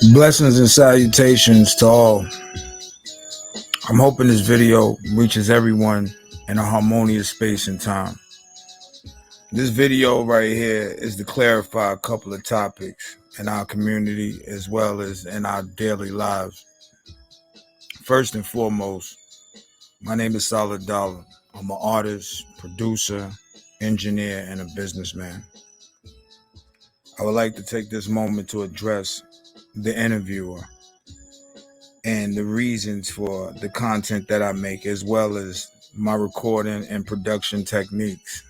Blessings and salutations to all. I'm hoping this video reaches everyone in a harmonious space and time. This video right here is to clarify a couple of topics in our community as well as in our daily lives. First and foremost, my name is Sallah-Dolla. I'm an artist, producer, engineer, and a businessman. I would like to take this moment to address the interviewer and the reasons for the content that I make, as well as my recording and production techniques.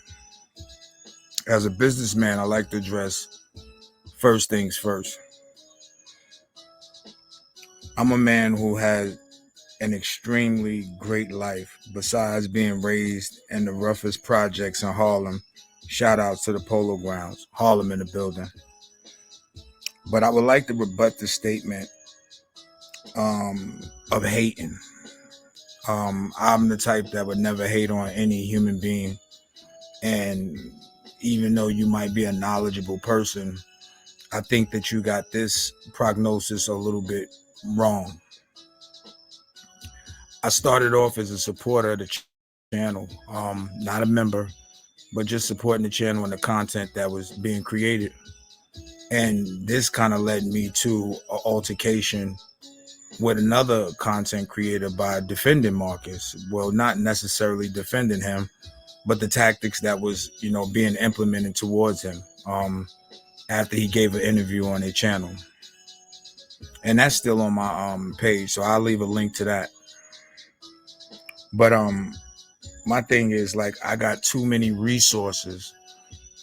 As a businessman, I like to address first things first. I'm a man who has an extremely great life, besides being raised in the roughest projects in Harlem. Shout out to the Polo Grounds, Harlem in the building. But I would like to rebut the statement of hating. I'm the type that would never hate on any human being. And even though you might be a knowledgeable person, I think that you got this prognosis a little bit wrong. I started off as a supporter of the channel, not a member, but just supporting the channel and the content that was being created. And this kind of led me to an altercation with another content creator by defending Marcus. Well, not necessarily defending him, but the tactics that was, being implemented towards him after he gave an interview on their channel. And that's still on my page, so I'll leave a link to that. But my thing is, like, I got too many resources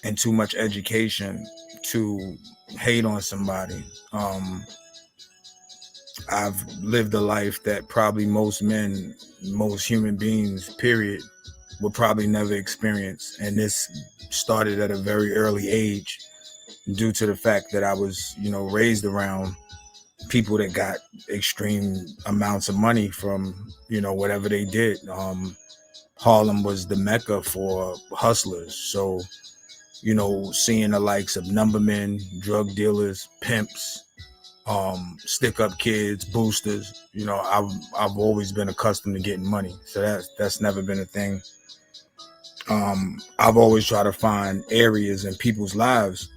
and too much education to hate on somebody. I've lived a life that probably most men, most human beings, period, would probably never experience. And this started at a very early age due to the fact that I was, raised around people that got extreme amounts of money from, whatever they did. Harlem was the mecca for hustlers. So, seeing the likes of numbermen, drug dealers, pimps, stick-up kids, boosters, I've always been accustomed to getting money. So that's never been a thing. I've always tried to find areas in people's lives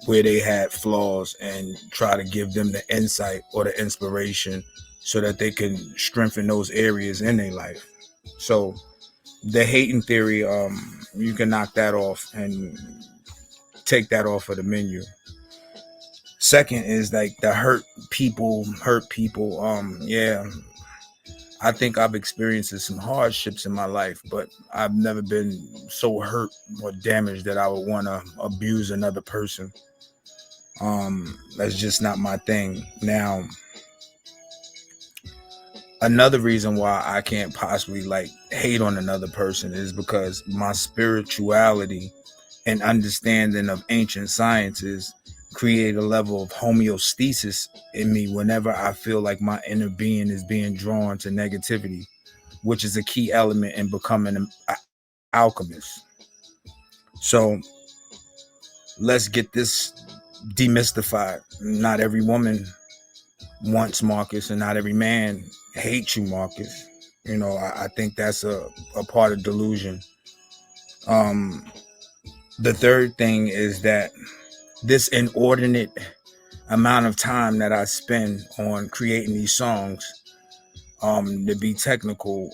where they had flaws and try to give them the insight or the inspiration so that they can strengthen those areas in their life. So the hating theory, you can knock that off and take that off of the menu. Second is like the hurt people. Yeah, I think I've experienced some hardships in my life, but I've never been so hurt or damaged that I would want to abuse another person. That's just not my thing. Now, another reason why I can't possibly hate on another person is because my spirituality and understanding of ancient sciences create a level of homeostasis in me whenever I feel like my inner being is being drawn to negativity, which is a key element in becoming an alchemist. So let's get this demystified. Not every woman wants Marcus, and not every man hates you, Marcus. I think that's a part of delusion. The third thing is that this inordinate amount of time that I spend on creating these songs, to be technical,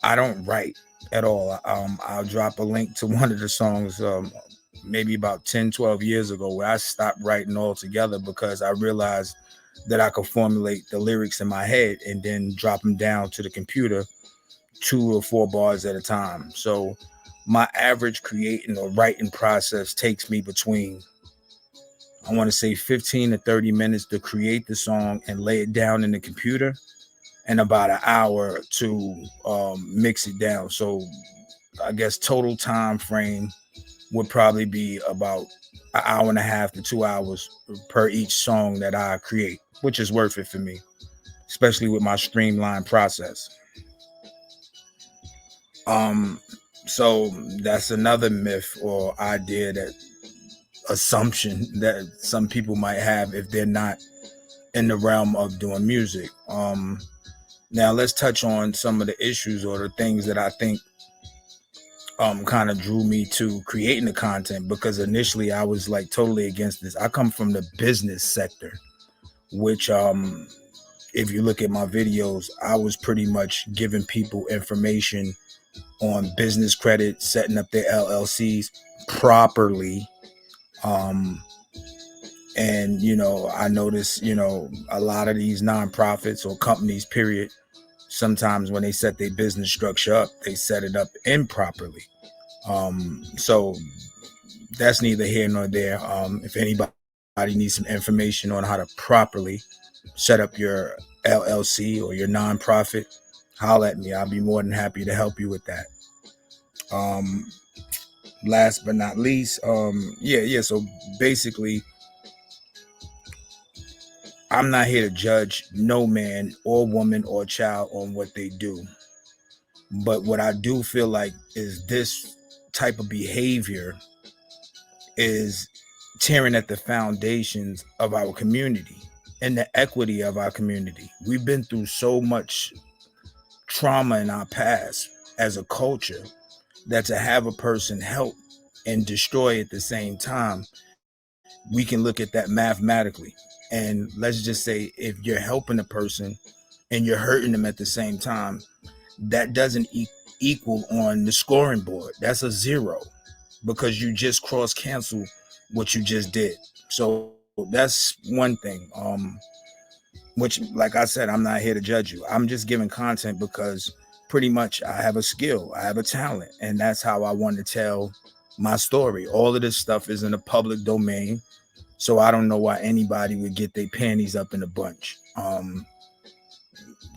I don't write at all. I'll drop a link to one of the songs maybe about 10, 12 years ago where I stopped writing altogether because I realized that I could formulate the lyrics in my head and then drop them down to the computer 2 or 4 bars at a time. So my average creating or writing process takes me between, I want to say, 15 to 30 minutes to create the song and lay it down in the computer, and about an hour to mix it down. So I guess total time frame would probably be about an hour and a half to 2 hours per each song that I create, which is worth it for me, especially with my streamlined process. So that's another myth or idea, that assumption that some people might have if they're not in the realm of doing music. Now let's touch on some of the issues or the things that I think kind of drew me to creating the content, because initially I was like totally against this. I come from the business sector, which if you look at my videos, I was pretty much giving people information on business credit, setting up their LLCs properly. Um, and I notice, a lot of these nonprofits or companies, period, sometimes when they set their business structure up, they set it up improperly. So that's neither here nor there. If anybody needs some information on how to properly set up your LLC or your nonprofit, holla at me. I'll be more than happy to help you with that. Um, Last but not least, yeah. So basically, I'm not here to judge no man or woman or child on what they do. But what I do feel like is this type of behavior is tearing at the foundations of our community and the equity of our community. We've been through so much trauma in our past as a culture that to have a person help and destroy at the same time, we can look at that mathematically. And let's just say if you're helping a person and you're hurting them at the same time, that doesn't equal on the scoring board. That's a zero, because you just cross cancel what you just did. So that's one thing. Which, like I said, I'm not here to judge you. I'm just giving content because pretty much I have a skill, I have a talent, and that's how I want to tell my story. All of this stuff is in the public domain, so I don't know why anybody would get their panties up in a bunch.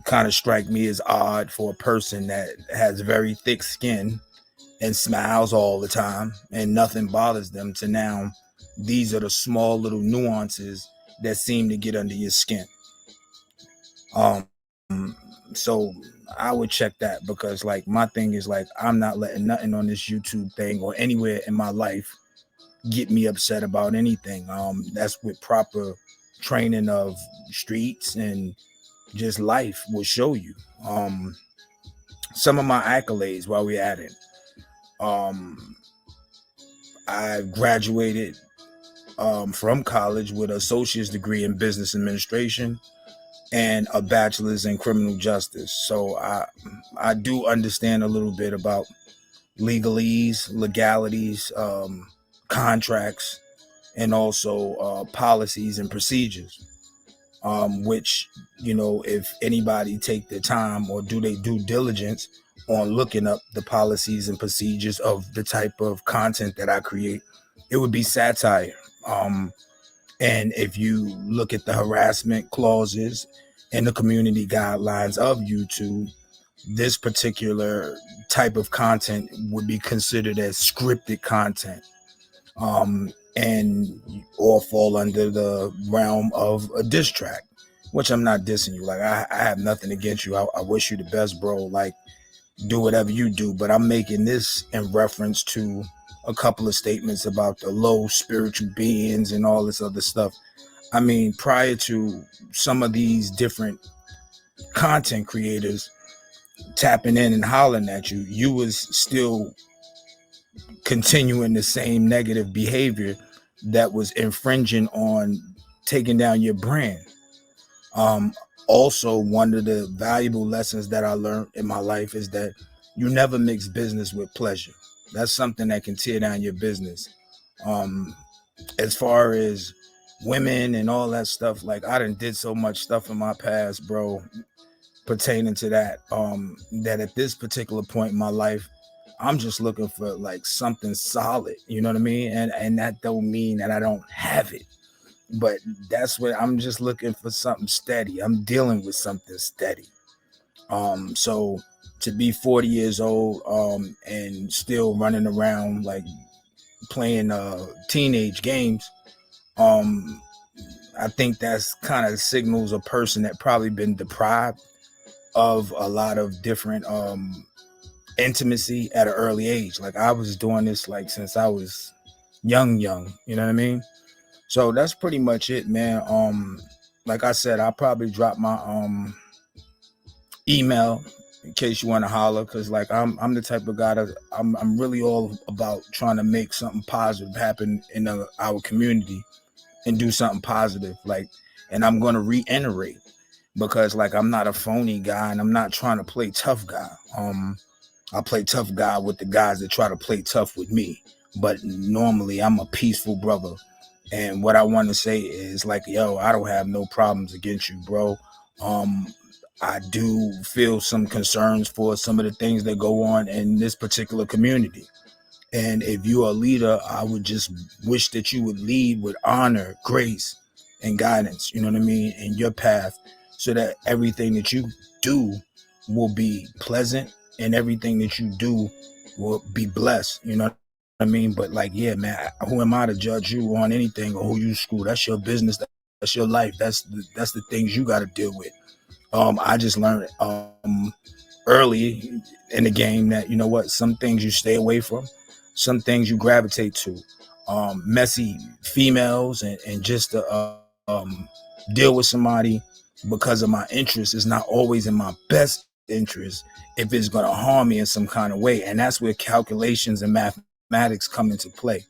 Kind of strike me as odd for a person that has very thick skin and smiles all the time and nothing bothers them, to now these are the small little nuances that seem to get under your skin. Um, so I would check that, because like my thing is like I'm not letting nothing on this YouTube thing or anywhere in my life get me upset about anything. That's with proper training of streets and just life will show you. Some of my accolades while we're at it. Um, I graduated from college with an associate's degree in business administration and a bachelor's in criminal justice. So I do understand a little bit about legalese, legalities, contracts, and also policies and procedures. Which, if anybody take the time or do they due diligence on looking up the policies and procedures of the type of content that I create, it would be satire. And if you look at the harassment clauses and the community guidelines of YouTube, this particular type of content would be considered as scripted content, and or fall under the realm of a diss track, which I'm not dissing you. Like, I have nothing against you. I wish you the best, bro. Like, do whatever you do. But I'm making this in reference to a couple of statements about the low spiritual beings and all this other stuff. I mean, prior to some of these different content creators tapping in and hollering at you, you was still continuing the same negative behavior that was infringing on taking down your brand. Um, Also, one of the valuable lessons that I learned in my life is that you never mix business with pleasure. That's something that can tear down your business. Um, as far as women and all that stuff, like I done did so much stuff in my past, bro, pertaining to that. That at this particular point in my life, I'm just looking for like something solid. You know what I mean? And that don't mean that I don't have it, but that's what I'm just looking for, something steady. I'm dealing with something steady. So to be 40 years old, and still running around like playing teenage games, um, I think that's kind of signals a person that probably been deprived of a lot of different intimacy at an early age. Like I was doing this like since I was young, you know what I mean? So that's pretty much it, man. like I said, I'll probably drop my email in case you want to holler, because like I'm the type of guy that I'm really all about trying to make something positive happen in our community and do something positive. Like, and I'm going to reiterate, because like I'm not a phony guy and I'm not trying to play tough guy. I play tough guy with the guys that try to play tough with me, but normally I'm a peaceful brother. And what I want to say is like, yo, I don't have no problems against you, bro. Um, I do feel some concerns for some of the things that go on in this particular community. And if you're a leader, I would just wish that you would lead with honor, grace, and guidance, you know what I mean, in your path, so that everything that you do will be pleasant and everything that you do will be blessed, you know what I mean? But like, yeah, man, who am I to judge you on anything or who you screw? That's your business. That's your life. That's the things you got to deal with. I just learned early in the game that, you know what, some things you stay away from, some things you gravitate to. Messy females and just to deal with somebody because of my interest is not always in my best interest if it's going to harm me in some kind of way. And that's where calculations and mathematics come into play.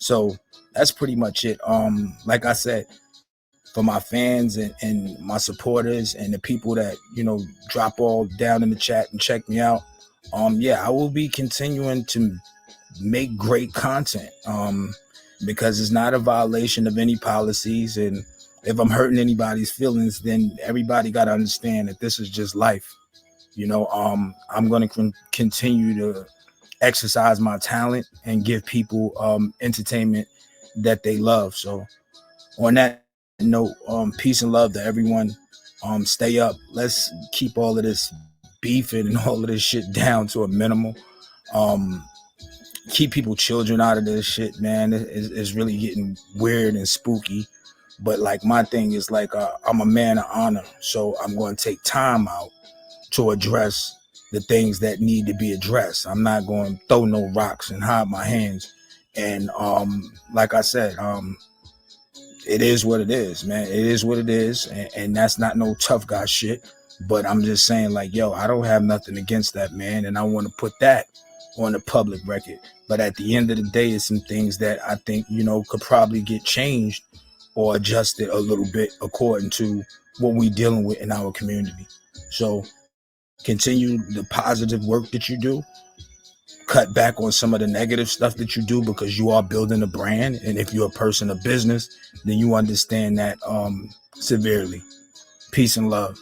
So that's pretty much it. Like I said, for my fans and my supporters and the people that, you know, drop all down in the chat and check me out. Yeah, I will be continuing to make great content because it's not a violation of any policies. And if I'm hurting anybody's feelings, then everybody got to understand that this is just life. You know, I'm going to continue to exercise my talent and give people entertainment that they love. So on that note, peace and love to everyone. Stay up. Let's keep all of this beefing and all of this shit down to a minimal. Keep people children out of this shit, man. It's really getting weird and spooky. But like my thing is like I'm a man of honor, so I'm going to take time out to address the things that need to be addressed. I'm not going to throw no rocks and hide my hands. And like I said, it is what it is, man. It is what it is, and that's not no tough guy shit. But I'm just saying, like, yo, I don't have nothing against that, man, and I want to put that on the public record. But at the end of the day, it's some things that I think, you know, could probably get changed or adjusted a little bit according to what we're dealing with in our community. So continue the positive work that you do. Cut back on some of the negative stuff that you do, because you are building a brand. And if you're a person of business, then you understand that severely. Peace and love.